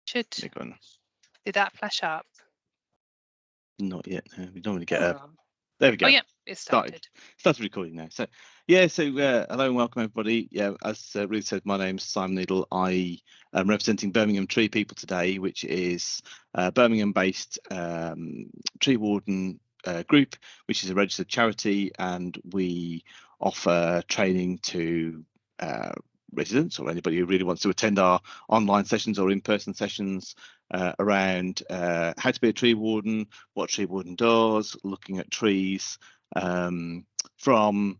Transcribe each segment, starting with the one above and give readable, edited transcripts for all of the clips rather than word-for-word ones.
Should Go on. did that flash up? Not yet. No, we normally get a. Oh, There we go. oh yeah, it started. Started recording now. So yeah, hello and welcome everybody. Yeah, as Ruth said, my name's Simon Needle. I am representing Birmingham Tree People today, which is a Birmingham-based tree warden group, which is a registered charity, and we offer training to residents or anybody who really wants to attend our online sessions or in-person sessions around how to be a tree warden, what tree warden does, looking at trees, from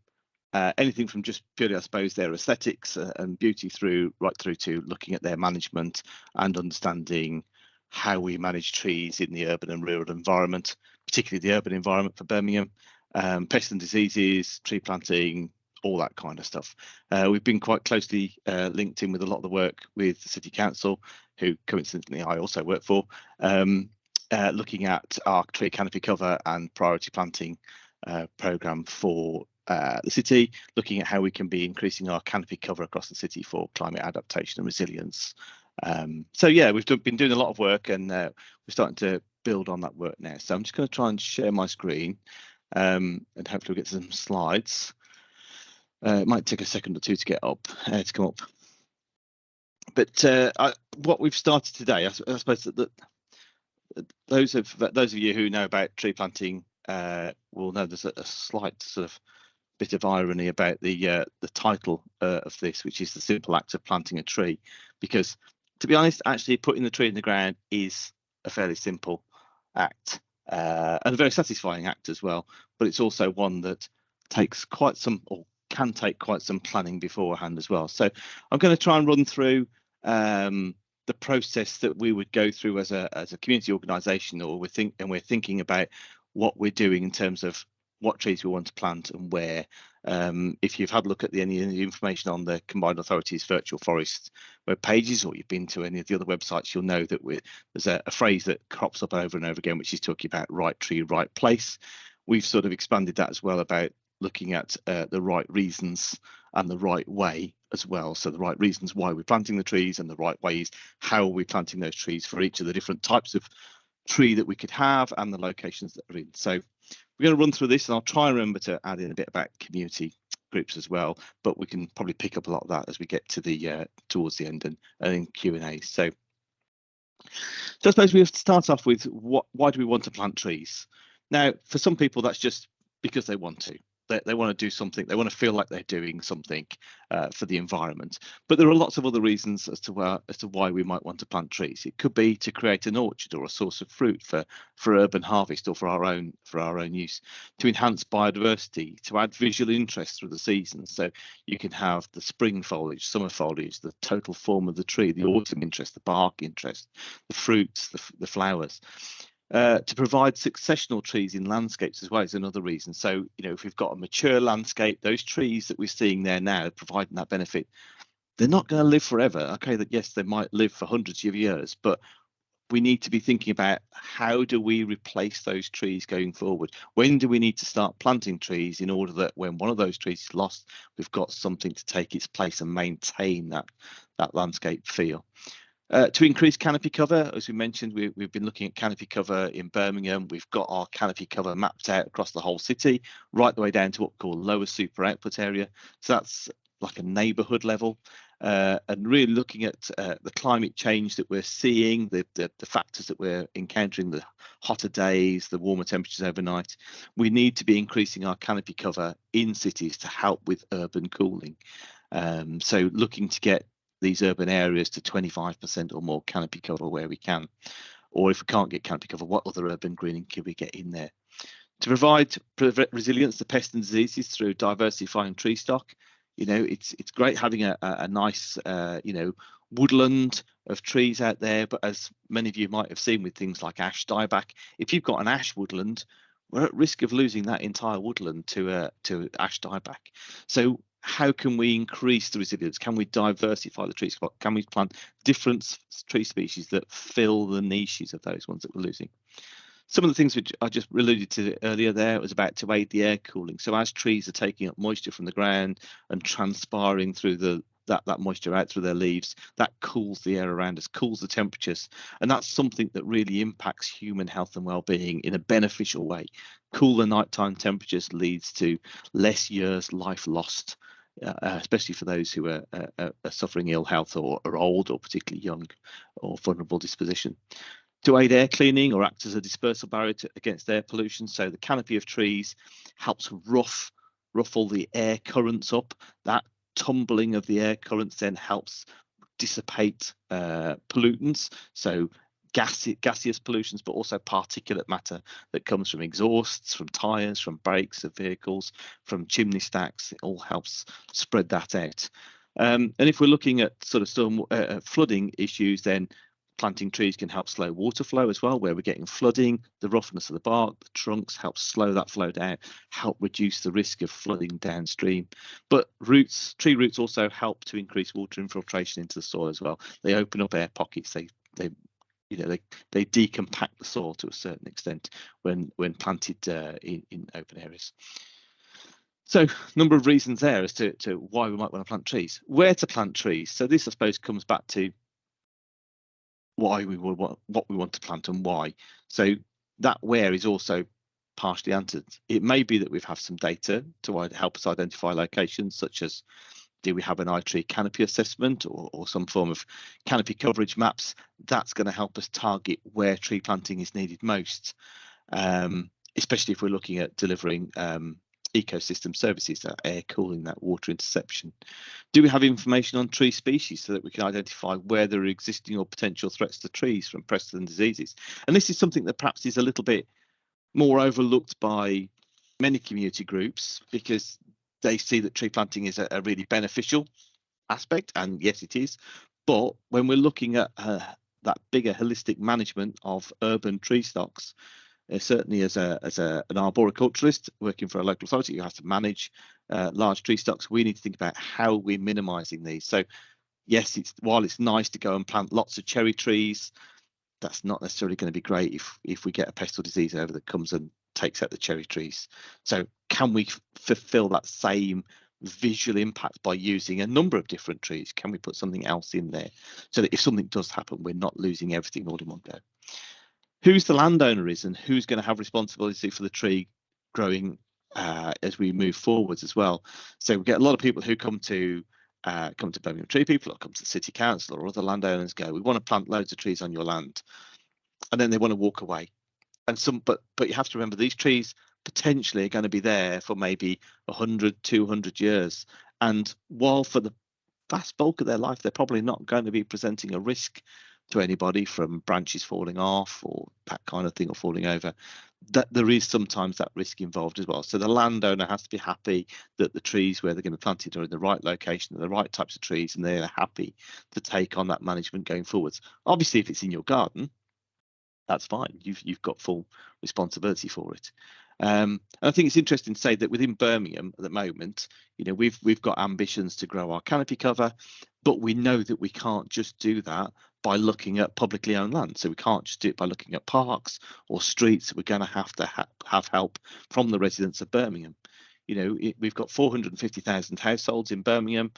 anything from just purely, I suppose, their aesthetics and beauty right through to looking at their management and understanding how we manage trees in the urban and rural environment, particularly the urban environment for Birmingham, pests and diseases, tree planting, all that kind of stuff. We've been quite closely linked in with a lot of the work with the City Council, who coincidentally I also work for, looking at our tree canopy cover and priority planting programme for the city, looking at how we can be increasing our canopy cover across the city for climate adaptation and resilience. So yeah, we've been doing a lot of work, and we're starting to build on that work now. So I'm just going to try and share my screen, and hopefully we'll get some slides. It might take a second or two to get up, to come up. But what we've started today, I suppose that those of you who know about tree planting will know there's a slight sort of bit of irony about the title of this, which is the simple act of planting a tree, because to be honest, actually putting the tree in the ground is a fairly simple act and a very satisfying act as well, but it's also one that takes quite some, or can take quite some planning beforehand as well. So I'm going to try and run through the process that we would go through as a community organisation, or we're thinking about what we're doing in terms of what trees we want to plant and where. If you've had a look at any of the information on the Combined Authority's virtual forest web pages, or you've been to any of the other websites, you'll know that there's a phrase that crops up over and over again, which is talking about right tree, right place. We've sort of expanded that as well, about looking at the right reasons and the right way as well. So the right reasons why we're planting the trees, and the right ways how are we planting those trees for each of the different types of tree that we could have and the locations that are in. So we're going to run through this, and I'll try and remember to add in a bit about community groups as well, but we can probably pick up a lot of that as we get to the towards the end and in Q&A. So I suppose we have to start off with why do we want to plant trees? Now, for some people, that's just because they want to. They want to do something. They want to feel like they're doing something for the environment. But there are lots of other reasons as to why we might want to plant trees. It could be to create an orchard or a source of fruit for urban harvest, or for our own use, to enhance biodiversity, to add visual interest through the seasons. So you can have the spring foliage, summer foliage, the total form of the tree, the autumn interest, the bark interest, the fruits, the flowers. To provide successional trees in landscapes as well is another reason. So, if we've got a mature landscape, those trees that we're seeing there now, providing that benefit, they're not going to live forever. Okay, that yes, they might live for hundreds of years, but we need to be thinking about how do we replace those trees going forward? When do we need to start planting trees in order that when one of those trees is lost, we've got something to take its place and maintain that landscape feel. To increase canopy cover, as we mentioned, we've been looking at canopy cover in Birmingham. We've got our canopy cover mapped out across the whole city, right the way down to what we call lower super output area. So that's like a neighbourhood level, and really looking at the climate change that we're seeing, the factors that we're encountering, the hotter days, the warmer temperatures overnight. We need to be increasing our canopy cover in cities to help with urban cooling. So looking to get these urban areas to 25% or more canopy cover where we can, or if we can't get canopy cover, what other urban greening can we get in there? To provide resilience to pests and diseases through diversifying tree stock. It's great having a nice woodland of trees out there, but as many of you might have seen with things like ash dieback, if you've got an ash woodland, we're at risk of losing that entire woodland to ash dieback. So how can we increase the resilience? Can we diversify the tree stock? Can we plant different tree species that fill the niches of those ones that we're losing? Some of the things which I just alluded to earlier there was about to aid the air cooling. So as trees are taking up moisture from the ground and transpiring through the that moisture out through their leaves. That cools the air around us, cools the temperatures, and that's something that really impacts human health and well-being in a beneficial way. Cooler nighttime temperatures leads to less years life lost, especially for those who are suffering ill health or are old or particularly young or vulnerable disposition. To aid air cleaning or act as a dispersal barrier against air pollution. So the canopy of trees helps ruffle the air currents up. That tumbling of the air currents then helps dissipate pollutants. So gaseous pollutions, but also particulate matter that comes from exhausts, from tyres, from brakes of vehicles, from chimney stacks. It all helps spread that out. And if we're looking at sort of storm flooding issues, then planting trees can help slow water flow as well, where we're getting flooding. The roughness of the bark, the trunks help slow that flow down, help reduce the risk of flooding downstream. But tree roots also help to increase water infiltration into the soil as well. They open up air pockets. They decompact the soil to a certain extent when planted in open areas. So a number of reasons there as to why we might want to plant trees. Where to plant trees? So this, I suppose, comes back to why we would what we want to plant and why. So that where is also partially answered. It may be that we have some data to help us identify locations, such as do we have an iTree canopy assessment or some form of canopy coverage maps. That's going to help us target where tree planting is needed most, especially if we're looking at delivering ecosystem services, that air cooling, that water interception. Do we have information on tree species so that we can identify where there are existing or potential threats to trees from pests and diseases? And this is something that perhaps is a little bit more overlooked by many community groups, because they see that tree planting is a really beneficial aspect, and yes, it is. But when we're looking at that bigger holistic management of urban tree stocks, certainly as an arboriculturalist working for a local authority who has to manage large tree stocks, we need to think about how we're minimising these. So yes, while it's nice to go and plant lots of cherry trees, that's not necessarily going to be great if we get a pest or disease over that comes and takes out the cherry trees. So can we fulfil that same visual impact by using a number of different trees? Can we put something else in there so that if something does happen, we're not losing everything all in one go? Who's the landowner is and who's going to have responsibility for the tree growing as we move forwards as well. So we get a lot of people who come to Birmingham Tree People or come to the City Council or other landowners, go, we want to plant loads of trees on your land, and then they want to walk away. And but you have to remember, these trees potentially are going to be there for maybe 100, 200 years. And while for the vast bulk of their life, they're probably not going to be presenting a risk to anybody from branches falling off or that kind of thing, or falling over, that there is sometimes that risk involved as well. So the landowner has to be happy that the trees where they're going to be planted are in the right location, the right types of trees, and they're happy to take on that management going forwards. Obviously, if it's in your garden, that's fine. You've got full responsibility for it. And I think it's interesting to say that within Birmingham at the moment, we've got ambitions to grow our canopy cover, but we know that we can't just do that by looking at publicly owned land. So we can't just do it by looking at parks or streets. We're going to have help from the residents of Birmingham. We've got 450,000 households in Birmingham,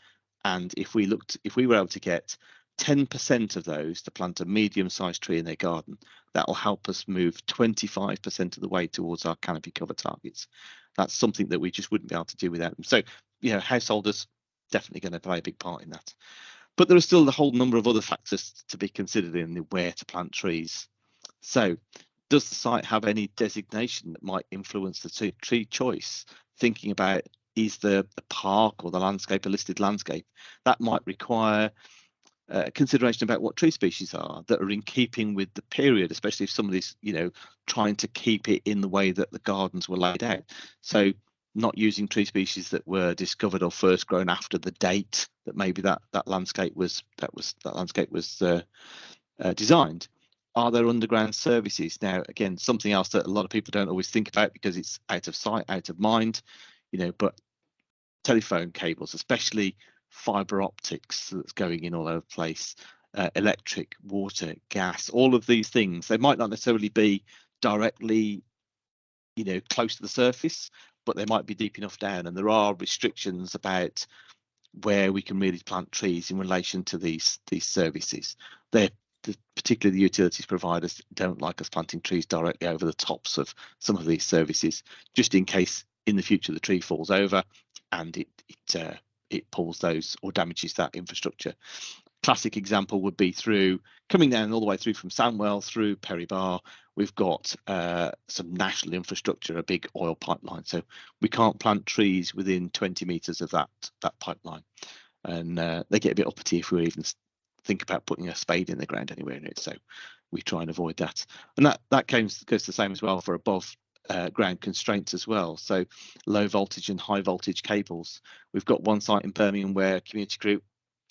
and if we were able to get 10% of those to plant a medium-sized tree in their garden, that will help us move 25% of the way towards our canopy cover targets. That's something that we just wouldn't be able to do without them. So, householders definitely going to play a big part in that. But there are still a whole number of other factors to be considered in the where to plant trees. So, does the site have any designation that might influence the tree choice? Thinking about, is the park or the landscape a listed landscape? That might require consideration about what tree species are that are in keeping with the period, especially if somebody's trying to keep it in the way that the gardens were laid out. So not using tree species that were discovered or first grown after the date that maybe that landscape was designed. Are there underground services? Now, again, something else that a lot of people don't always think about because it's out of sight, out of mind, but telephone cables, especially fiber optics that's going in all over the place, electric, water, gas, all of these things, they might not necessarily be directly close to the surface, but they might be deep enough down, and there are restrictions about where we can really plant trees in relation to these services. Particularly the utilities providers don't like us planting trees directly over the tops of some of these services, just in case in the future the tree falls over and it pulls those or damages that infrastructure. Classic example would be through coming down all the way through from Sandwell through Perry Bar. We've got some national infrastructure, a big oil pipeline, so we can't plant trees within 20 meters of that pipeline, and they get a bit uppity if we even think about putting a spade in the ground anywhere in it. So we try and avoid that, and that goes the same as well for above ground constraints as well. So low voltage and high voltage cables. We've got one site in Birmingham where a community group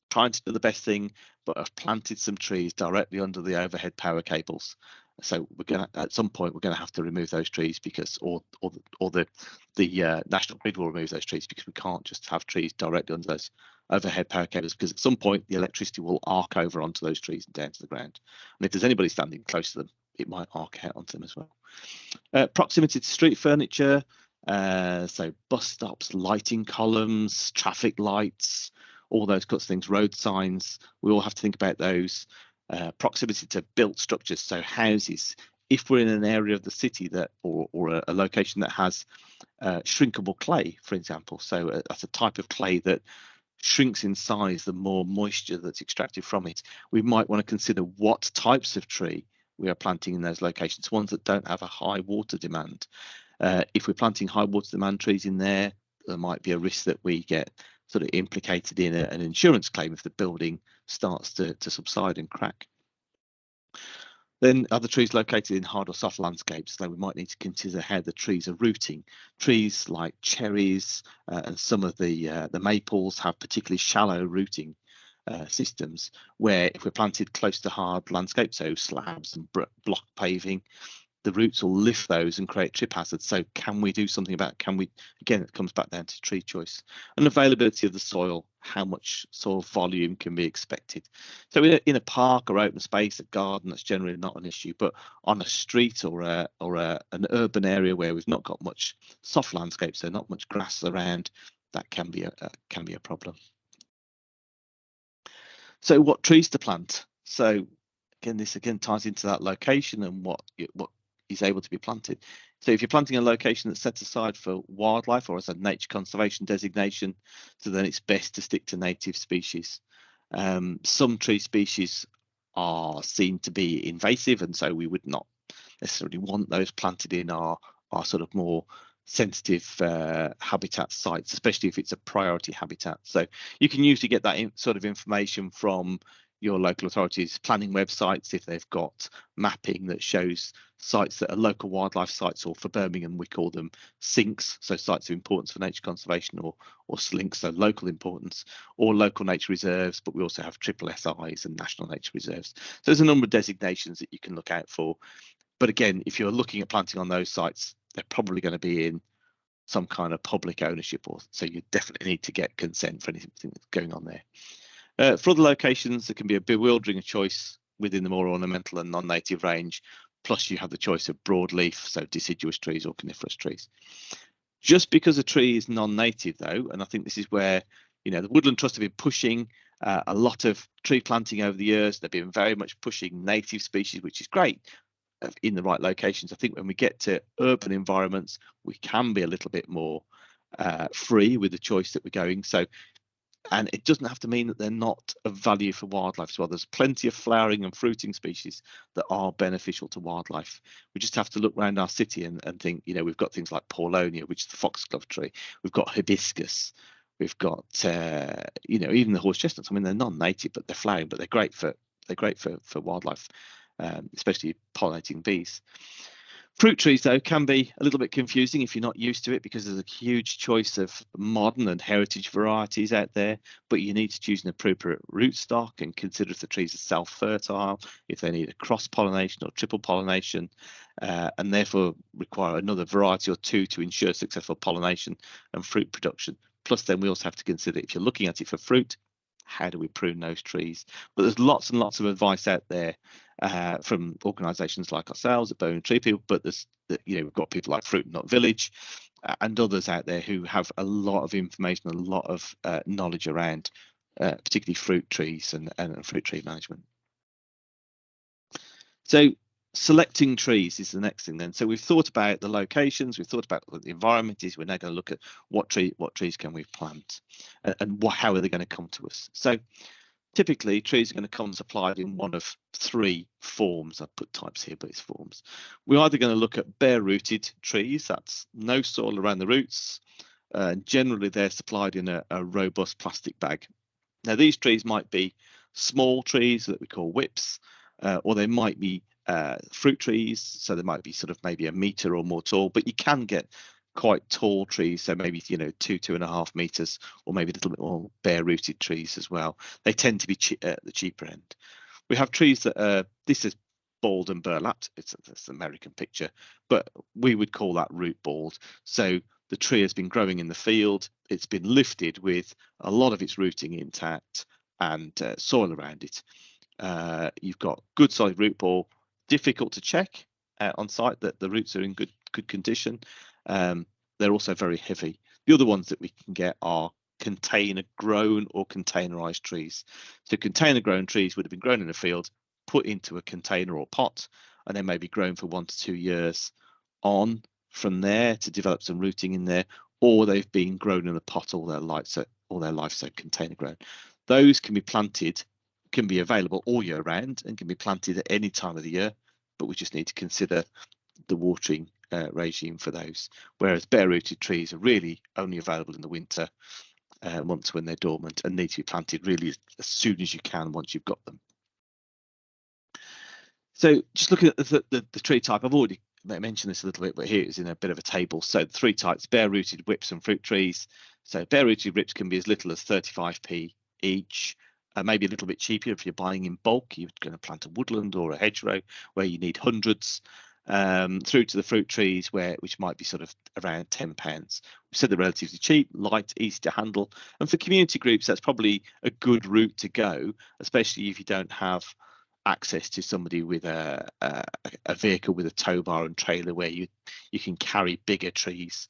trying to do the best thing, but have planted some trees directly under the overhead power cables. So we're going to, at some point, we're going to have to remove those trees because, or the National Grid will remove those trees because we can't just have trees directly under those overhead power cables, because at some point the electricity will arc over onto those trees and down to the ground. And if there's anybody standing close to them, it might arc out onto them as well. Proximity to street furniture, so bus stops, lighting columns, traffic lights, all those sorts of things, road signs, we all have to think about those. Proximity to built structures, so houses. If we're in an area of the city that, or a location that has shrinkable clay, for example, so that's a type of clay that shrinks in size the more moisture that's extracted from it, we might want to consider what types of tree we are planting in those locations, ones that don't have a high water demand. If we're planting high water demand trees in there, there might be a risk that we get sort of implicated in an insurance claim if the building starts to subside and crack. Then other trees located in hard or soft landscapes, so we might need to consider how the trees are rooting. Trees like cherries and some of the maples have particularly shallow rooting systems, where if we're planted close to hard landscapes, so slabs and block paving, the roots will lift those and create trip hazards. So can we do something about it? Can we, again, it comes back down to tree choice and availability of the soil. How much soil volume can be expected? So in a park or open space, a garden, that's generally not an issue, but on a street or an urban area where we've not got much soft landscape, so not much grass around, that can be a problem. So what trees to plant? So again, this ties into that location and what is able to be planted. So if you're planting a location that's set aside for wildlife or as a nature conservation designation, so then it's best to stick to native species. Some tree species are seen to be invasive, and so we would not necessarily want those planted in our sort of more sensitive habitat sites, especially if it's a priority habitat. So you can usually get that sort of information from your local authorities' planning websites if they've got mapping that shows sites that are local wildlife sites, or for Birmingham we call them SINCs, so sites of importance for nature conservation, or SLINCs, so local importance, or local nature reserves, but we also have triple SIs and national nature reserves. So there's a number of designations that you can look out for. But again, if you're looking at planting on those sites, they're probably going to be in some kind of public ownership, or so you definitely need to get consent for anything that's going on there. For other locations, there can be a bewildering choice within the more ornamental and non-native range, plus you have the choice of broadleaf, so deciduous trees or coniferous trees. Just because a tree is non-native though, and I think this is where, you know, the Woodland Trust have been pushing a lot of tree planting over the years. They've been very much pushing native species, which is great in the right locations. I think when we get to urban environments, we can be a little bit more free with the choice that we're going. So, and it doesn't have to mean that they're not of value for wildlife as well. There's plenty of flowering and fruiting species that are beneficial to wildlife. We just have to look around our city and think, you know, we've got things like Paulonia, which is the foxglove tree. We've got hibiscus. We've got, you know, even the horse chestnuts. I mean, they're non-native, but they're flowering, but they're great for wildlife, especially pollinating bees. Fruit trees, though, can be a little bit confusing if you're not used to it, because there's a huge choice of modern and heritage varieties out there, but you need to choose an appropriate rootstock and consider if the trees are self-fertile, if they need a cross-pollination or triple pollination, and therefore require another variety or two to ensure successful pollination and fruit production. Plus, then we also have to consider, if you're looking at it for fruit, how do we prune those trees? But there's lots and lots of advice out there from organisations like ourselves at Birmingham Tree People, but there's, you know, we've got people like Fruit and Nut Village, and others out there who have a lot of information, a lot of knowledge around particularly fruit trees and fruit tree management. So selecting trees is the next thing then. So we've thought about the locations, we've thought about what the environment is. We're now going to look at what trees can we plant and how are they going to come to us. So typically trees are going to come supplied in one of three forms. I've put types here, but it's forms. We're either going to look at bare rooted trees, that's no soil around the roots. Generally they're supplied in a robust plastic bag. Now these trees might be small trees that we call whips, or they might be fruit trees, so they might be sort of maybe a metre or more tall, but you can get quite tall trees, so maybe 2.5 meters, or maybe a little bit more bare rooted trees as well. They tend to be at the cheaper end. We have trees that this is bald and burlapped. It's an American picture, but we would call that root bald. So the tree has been growing in the field, it's been lifted with a lot of its rooting intact and soil around it. You've got good solid root ball, difficult to check on site that the roots are in good condition. They're also very heavy. The other ones that we can get are container grown or containerized trees. So container grown trees would have been grown in a field, put into a container or pot, and then maybe grown for 1 to 2 years on from there to develop some rooting in there, or they've been grown in a pot all their life, so container grown. Those can be planted, can be available all year round, and can be planted at any time of the year, but we just need to consider the watering regime for those. Whereas bare rooted trees are really only available in the winter months when they're dormant and need to be planted really as soon as you can once you've got them. So just looking at the tree type, I've already mentioned this a little bit, but here it's in a bit of a table. So 3 types: bare rooted whips and fruit trees. So bare rooted whips can be as little as 35p each. Maybe a little bit cheaper if you're buying in bulk. You're going to plant a woodland or a hedgerow where you need hundreds, through to the fruit trees which might be sort of around £10. We said they're relatively cheap, light, easy to handle, and for community groups that's probably a good route to go, especially if you don't have access to somebody with a vehicle with a tow bar and trailer where you can carry bigger trees.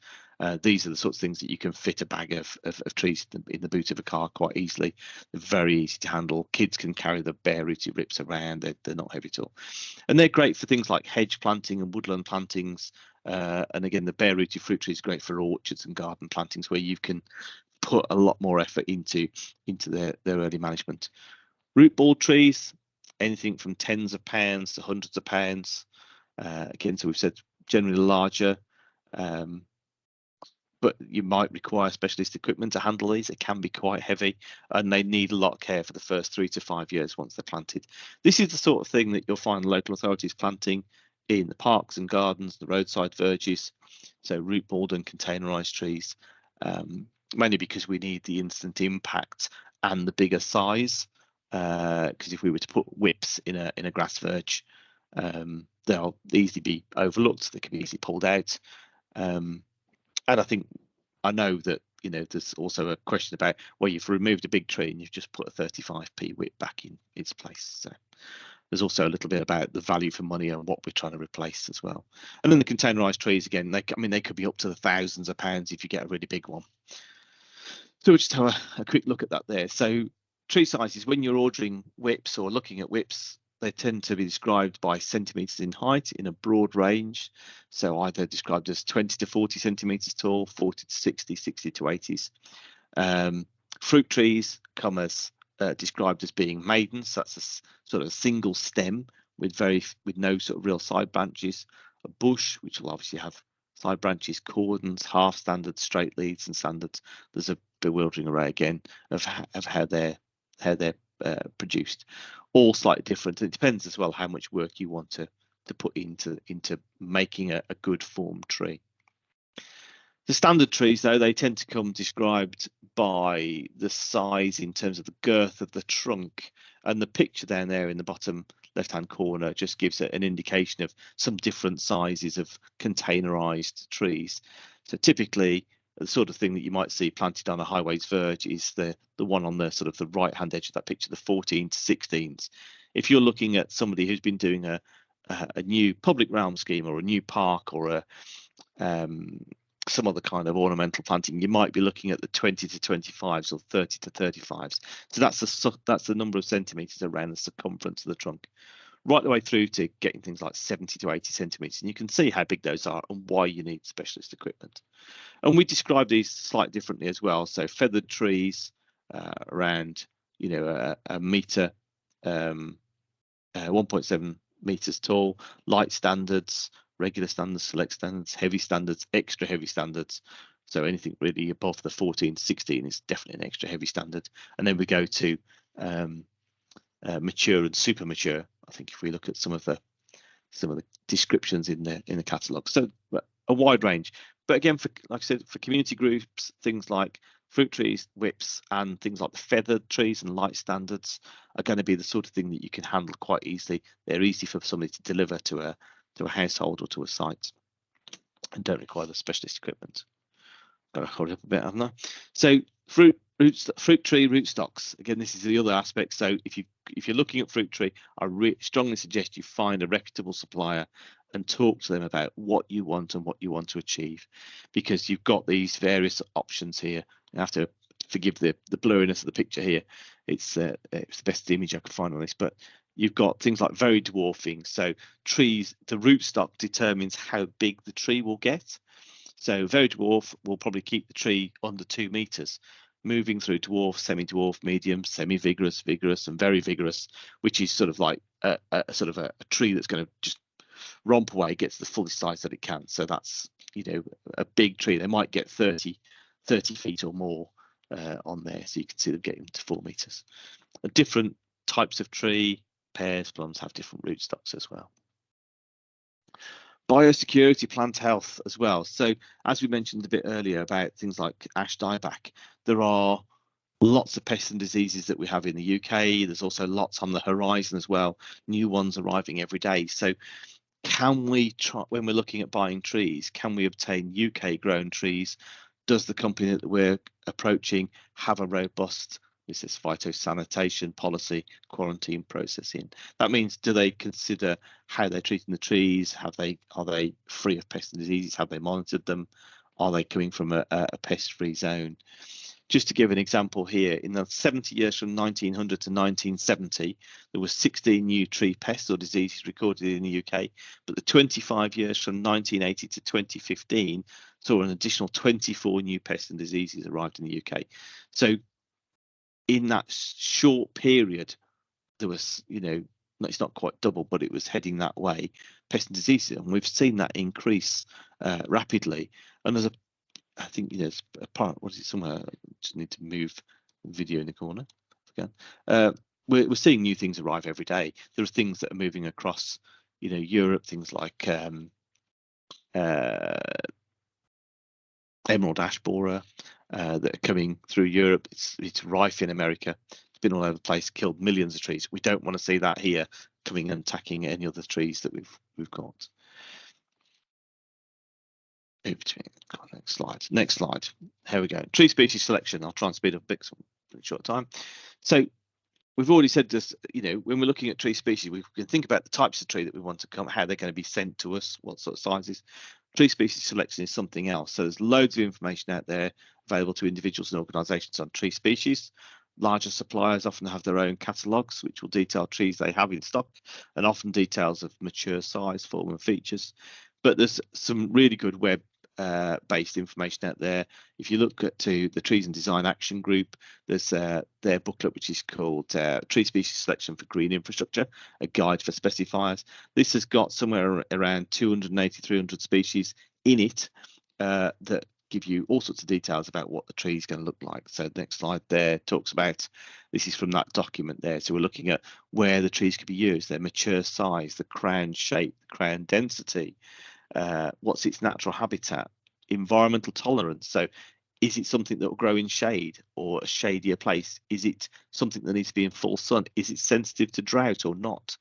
These are the sorts of things that you can fit a bag of trees in the boot of a car quite easily. They're very easy to handle. Kids can carry the bare rooted rips around. They're not heavy at all. And they're great for things like hedge planting and woodland plantings. And again, the bare rooted fruit tree is great for orchards and garden plantings where you can put a lot more effort into their early management. Root ball trees, anything from tens of pounds to hundreds of pounds. Again, so we've said generally larger, but you might require specialist equipment to handle these. It can be quite heavy and they need a lot of care for the first 3 to 5 years once they're planted. This is the sort of thing that you'll find local authorities planting in the parks and gardens, the roadside verges, so root balled and containerized trees, mainly because we need the instant impact and the bigger size. Because if we were to put whips in a grass verge, they'll easily be overlooked. They can be easily pulled out. And I know that there's also a question about, well, you've removed a big tree and you've just put a 35p whip back in its place. So there's also a little bit about the value for money and what we're trying to replace as well. And then the containerized trees, again, they could be up to the thousands of pounds if you get a really big one. So we'll just have a quick look at that there. So tree sizes, when you're ordering whips or looking at whips, they tend to be described by centimetres in height in a broad range. So either described as 20 to 40 centimetres tall, 40 to 60, 60 to 80s. Fruit trees come as described as being maidens. That's a sort of single stem with no sort of real side branches. A bush, which will obviously have side branches, cordons, half standards, straight leads, and standards. There's a bewildering array again of how they're produced, all slightly different. It depends as well how much work you want to put into making a good formed tree. The standard trees, though, they tend to come described by the size in terms of the girth of the trunk, and the picture down there in the bottom left hand corner just gives an indication of some different sizes of containerized trees. So typically the sort of thing that you might see planted on a highway's verge is the one on the sort of the right hand edge of that picture, the 14 to 16s. If you're looking at somebody who's been doing a new public realm scheme or a new park or some other kind of ornamental planting, you might be looking at the 20 to 25s or 30 to 35s. So that's the number of centimeters around the circumference of the trunk, right the way through to getting things like 70 to 80 centimeters. And you can see how big those are and why you need specialist equipment. And we describe these slightly differently as well. So feathered trees around, a meter, 1.7 meters tall, light standards, regular standards, select standards, heavy standards, extra heavy standards. So anything really above the 14 to 16 is definitely an extra heavy standard. And then we go to mature and super mature. I think if we look at some of the descriptions in the catalogue, so a wide range. But again, like I said, for community groups, things like fruit trees, whips, and things like the feathered trees and light standards are going to be the sort of thing that you can handle quite easily. They're easy for somebody to deliver to a household or to a site, and don't require the specialist equipment. Got to hold up a bit, haven't I? So fruit tree rootstocks. Again, this is the other aspect. So if you're looking at fruit tree, I strongly suggest you find a reputable supplier and talk to them about what you want and what you want to achieve, because you've got these various options here. You have to forgive the blurriness of the picture here. It's the best image I could find on this, but you've got things like very dwarfing. So trees, the rootstock determines how big the tree will get. So very dwarf will probably keep the tree under 2 meters, moving through dwarf, semi-dwarf, medium, semi-vigorous, vigorous, and very vigorous, which is sort of like a tree that's going to just romp away, gets the fullest size that it can. So that's, a big tree. They might get 30 feet or more on there. So you can see them getting to 4 meters. Different types of tree, pears, plums have different rootstocks as well. Biosecurity, plant health as well. So as we mentioned a bit earlier about things like ash dieback, there are lots of pests and diseases that we have in the UK. There's also lots on the horizon as well, new ones arriving every day. So can we try, when we're looking at buying trees, can we obtain UK grown trees? Does the company that we're approaching have a robust phytosanitation policy, quarantine processing? That means, do they consider how they're treating the trees? Are they free of pests and diseases? Have they monitored them? Are they coming from a pest-free zone? Just to give an example here, in the 70 years from 1900 to 1970, there were 16 new tree pests or diseases recorded in the UK, but the 25 years from 1980 to 2015 saw an additional 24 new pests and diseases arrived in the UK. So in that short period, there was, it's not quite double, but it was heading that way, pests and diseases, and we've seen that increase rapidly. And there's I think there's a part. What is it? Somewhere. I just need to move the video in the corner. Again, we're seeing new things arrive every day. There are things that are moving across, Europe. Things like emerald ash borer that are coming through Europe. It's rife in America. It's been all over the place, killed millions of trees. We don't want to see that here coming and attacking any other trees that we've got. Next slide. Here we go. Tree species selection. I'll try and speed up a bit in a short time. So we've already said this, when we're looking at tree species, we can think about the types of tree that we want to come, how they're going to be sent to us, what sort of sizes. Tree species selection is something else. So there's loads of information out there available to individuals and organisations on tree species. Larger suppliers often have their own catalogues, which will detail trees they have in stock, and often details of mature size, form and features. But there's some really good web based information out there. If you look at the Trees and Design Action Group, there's their booklet, which is called Tree Species Selection for Green Infrastructure, a guide for specifiers. This has got somewhere around 280, 300 species in it that give you all sorts of details about what the tree is going to look like. So the next slide there talks about, this is from that document there. So we're looking at where the trees could be used, their mature size, the crown shape, the crown density, what's its natural habitat, environmental tolerance. So is it something that will grow in shade or a shadier place? Is it something that needs to be in full sun? Is it sensitive to drought or not?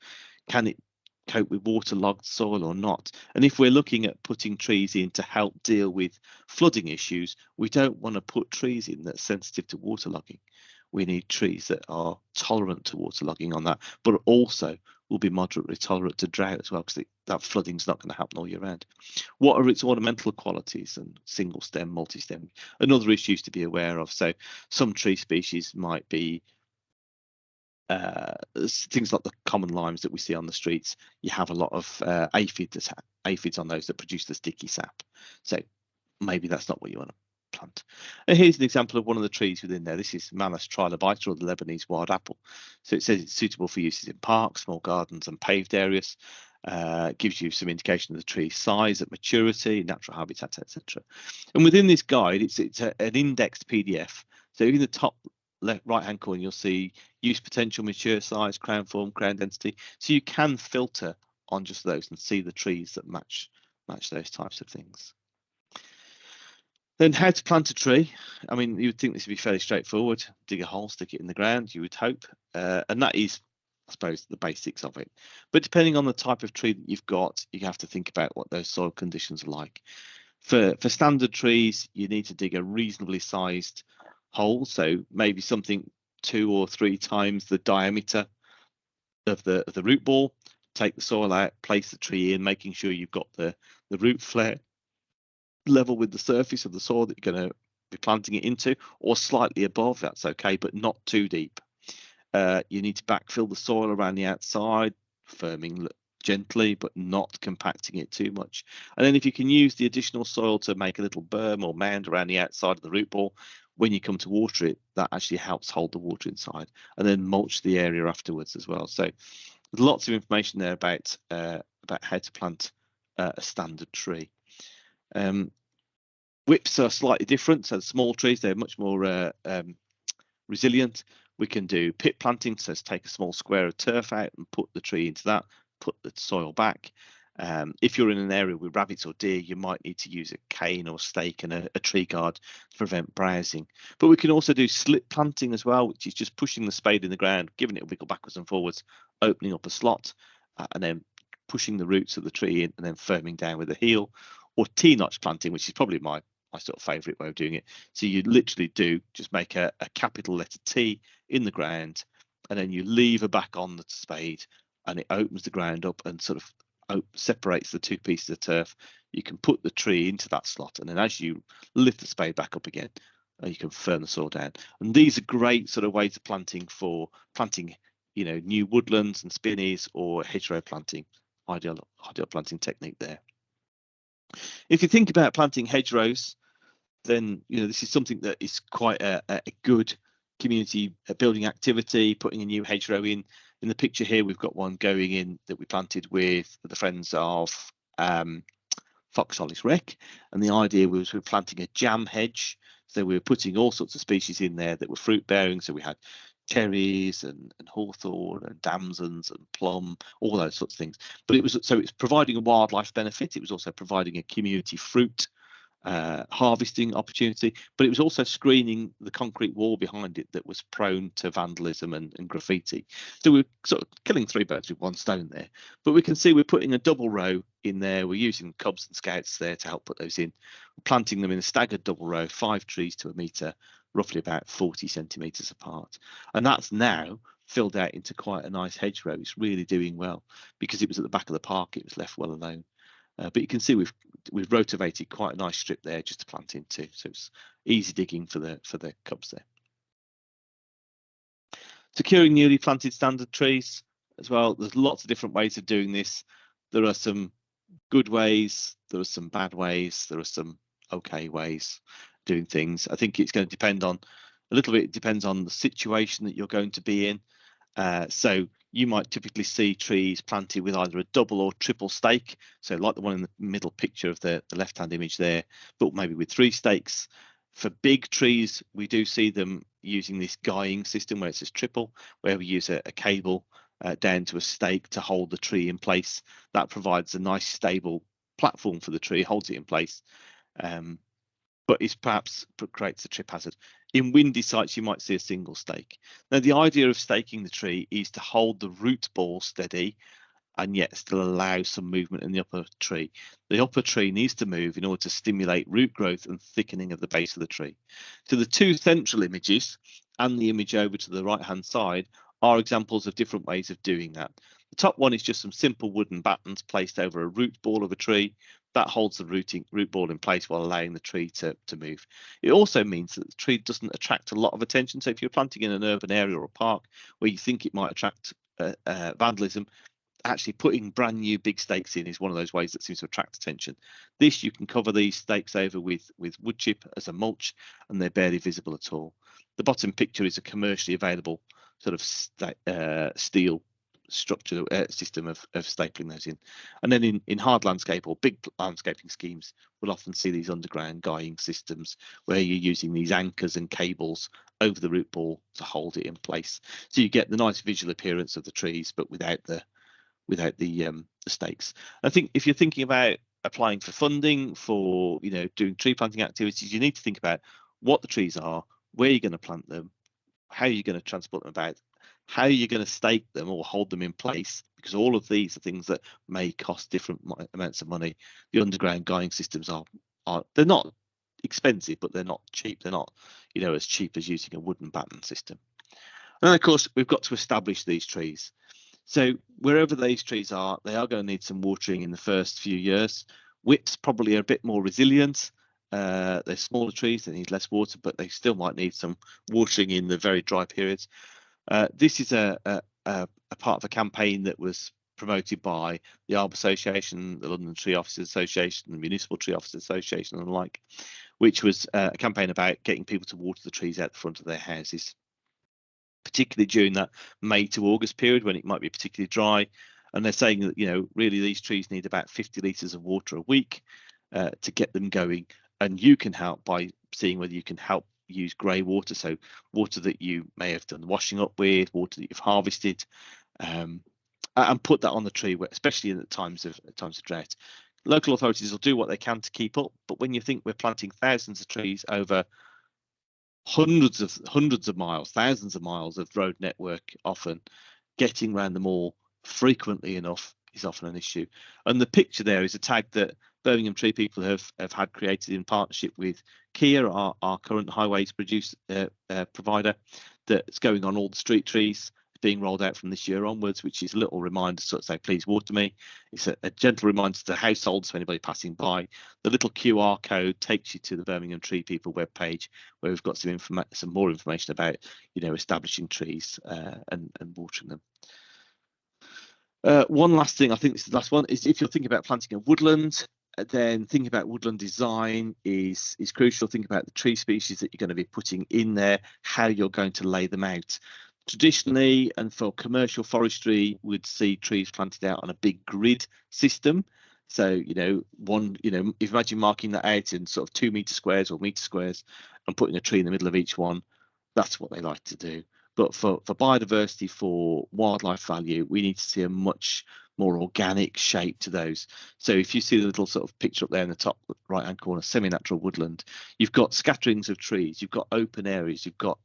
Can it cope with waterlogged soil or not? And if we're looking at putting trees in to help deal with flooding issues, we don't want to put trees in that's sensitive to waterlogging. We need trees that are tolerant to waterlogging on that, but also will be moderately tolerant to drought as well, because that flooding is not going to happen all year round. What are its ornamental qualities and single stem, multi-stem, and other issues to be aware of? So some tree species might be things like the common limes that we see on the streets. You have a lot of aphids on those that produce the sticky sap. So maybe that's not what you want to plant. And here's an example of one of the trees within there. This is Malus trilobita, or the Lebanese wild apple. So it says it's suitable for uses in parks, small gardens and paved areas. Gives you some indication of the tree's size at maturity, natural habitat, etc. And within this guide, it's an indexed PDF. So in the top left right hand corner, you'll see use potential, mature size, crown form, crown density. So you can filter on just those and see the trees that match those types of things. Then how to plant a tree. I mean, you would think this would be fairly straightforward. Dig a hole, stick it in the ground, you would hope. And that is, I suppose, the basics of it. But depending on the type of tree that you've got, you have to think about what those soil conditions are like. For standard trees, you need to dig a reasonably sized hole, so maybe something 2 or 3 times the diameter of the root ball. Take the soil out, place the tree in, making sure you've got the root flare level with the surface of the soil that you're going to be planting it into, or slightly above. That's okay, but not too deep. You need to backfill the soil around the outside, firming gently but not compacting it too much. And then if you can use the additional soil to make a little berm or mound around the outside of the root ball, when you come to water it, that actually helps hold the water inside. And then mulch the area afterwards as well. So there's lots of information there about how to plant a standard tree. Whips are slightly different. So small trees, they're much more resilient. We can do pit planting, so take a small square of turf out and put the tree into that, put the soil back. If you're in an area with rabbits or deer, you might need to use a cane or stake and a tree guard to prevent browsing. But we can also do slip planting as well, which is just pushing the spade in the ground, giving it a wiggle backwards and forwards, opening up a slot, and then pushing the roots of the tree in and then firming down with a heel. Or T-notch planting, which is probably my sort of favorite way of doing it. So you literally do just make a capital letter T in the ground, and then you lever back on the spade, and it opens the ground up and sort of separates the 2 pieces of turf. You can put the tree into that slot, and then as you lift the spade back up again, you can firm the soil down. And these are great sort of ways of planting new woodlands and spinneys, or hedgerow planting. Ideal planting technique there. If you think about planting hedgerows, then this is something that is quite a good community building activity. Putting a new hedgerow in the picture here, we've got one going in that we planted with the friends of Foxhollis Rec, and the idea was we're planting a jam hedge. So we were putting all sorts of species in there that were fruit bearing. So we had cherries and hawthorn and damsons and plum, all those sorts of things. But it's providing a wildlife benefit. It was also providing a community fruit harvesting opportunity, but it was also screening the concrete wall behind it that was prone to vandalism and graffiti. So we're sort of killing 3 birds with 1 stone there. But we can see we're putting a double row in there. We're using cubs and scouts there to help put those in. We're planting them in a staggered double row, 5 trees to a metre, roughly about 40 centimetres apart. And that's now filled out into quite a nice hedgerow. It's really doing well, because it was at the back of the park. It was left well alone. But you can see we've rotivated quite a nice strip there just to plant into, so it's easy digging for the cubs there. Securing newly planted standard trees as well. There's lots of different ways of doing this. There are some good ways, there are some bad ways, there are some okay ways doing things. I think it's going to depend on it depends on the situation that you're going to be in. So you might typically see trees planted with either a double or triple stake, so like the one in the middle picture of the left-hand image there, but maybe with 3 stakes. For big trees, we do see them using this guying system where it says triple, where we use a cable down to a stake to hold the tree in place. That provides a nice stable platform for the tree, holds it in place, but it perhaps creates a trip hazard. In windy sites, you might see a single stake. Now, the idea of staking the tree is to hold the root ball steady and yet still allow some movement in the upper tree. The upper tree needs to move in order to stimulate root growth and thickening of the base of the tree. So the 2 central images and the image over to the right-hand side are examples of different ways of doing that. The top one is just some simple wooden battens placed over a root ball of a tree. That holds the root ball in place while allowing the tree to move. It also means that the tree doesn't attract a lot of attention. So if you're planting in an urban area or a park where you think it might attract vandalism, actually putting brand new big stakes in is one of those ways that seems to attract attention. This, you can cover these stakes over with wood chip as a mulch, and they're barely visible at all. The bottom picture is a commercially available sort of steel structure system of stapling those in. And then in hard landscape or big landscaping schemes, we'll often see these underground guying systems where you're using these anchors and cables over the root ball to hold it in place. So you get the nice visual appearance of the trees, but without the stakes. I think if you're thinking about applying for funding for doing tree planting activities, you need to think about what the trees are, where you're going to plant them, how you're going to transport them about, how you're going to stake them or hold them in place, because all of these are things that may cost different amounts of money. The underground guying systems are they're not expensive, but they're not cheap. They're not as cheap as using a wooden batten system. And then, of course, we've got to establish these trees. So wherever these trees are, they are going to need some watering in the first few years. Whips probably are a bit more resilient. They're smaller trees, they need less water, but they still might need some watering in the very dry periods. This is a part of a campaign that was promoted by the Arbor Association, the London Tree Officers Association, the Municipal Tree Officers Association and the like, which was a campaign about getting people to water the trees out the front of their houses, particularly during that May to August period when it might be particularly dry. And they're saying that, really these trees need about 50 litres of water a week to get them going. And you can help by seeing whether you can help use grey water, so water that you may have done washing up with, water that you've harvested, and put that on the tree, especially in the times of drought. Local authorities will do what they can to keep up, but when you think we're planting thousands of trees over hundreds of miles, thousands of miles of road network, often getting around them all frequently enough is often an issue. And the picture there is a tag that Birmingham Tree People have had created in partnership with Kia, our current highways provider, that's going on all the street trees. Being rolled out from this year onwards, which is a little reminder to sort of say, please water me. It's a gentle reminder to the households, for anybody passing by. The little QR code takes you to the Birmingham Tree People webpage, where we've got some more information about establishing trees and watering them. One last thing, I think this is the last one, is if you're thinking about planting a woodland, then thinking about woodland design is crucial. Think about the tree species that you're going to be putting in there, how you're going to lay them out. Traditionally, and for commercial forestry, we'd see trees planted out on a big grid system. So, if imagine marking that out in sort of 2 meter squares or meter squares and putting a tree in the middle of each one, that's what they like to do. But for biodiversity, for wildlife value, we need to see a much more organic shape to those. So if you see the little sort of picture up there in the top right hand corner, semi-natural woodland, you've got scatterings of trees, you've got open areas, you've got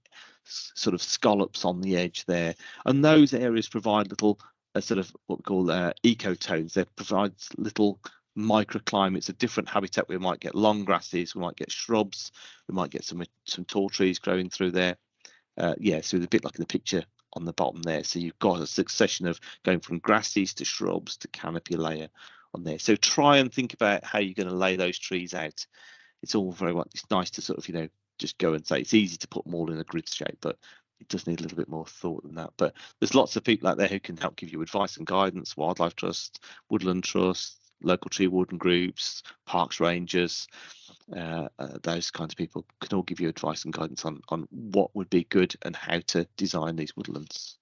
sort of scallops on the edge there, and those areas provide little sort of what we call ecotones. They provide little microclimates, a different habitat. We might get long grasses, we might get shrubs, we might get some tall trees growing through there. So a bit like in the picture on the bottom there. So you've got a succession of going from grasses to shrubs to canopy layer on there. So try and think about how you're going to lay those trees out. It's all very well. It's nice to sort of just go and say it's easy to put them all in a grid shape, but it does need a little bit more thought than that. But there's lots of people out there who can help give you advice and guidance: Wildlife Trust, Woodland Trust, local tree warden groups, parks rangers. Those kinds of people can all give you advice and guidance on what would be good and how to design these woodlands.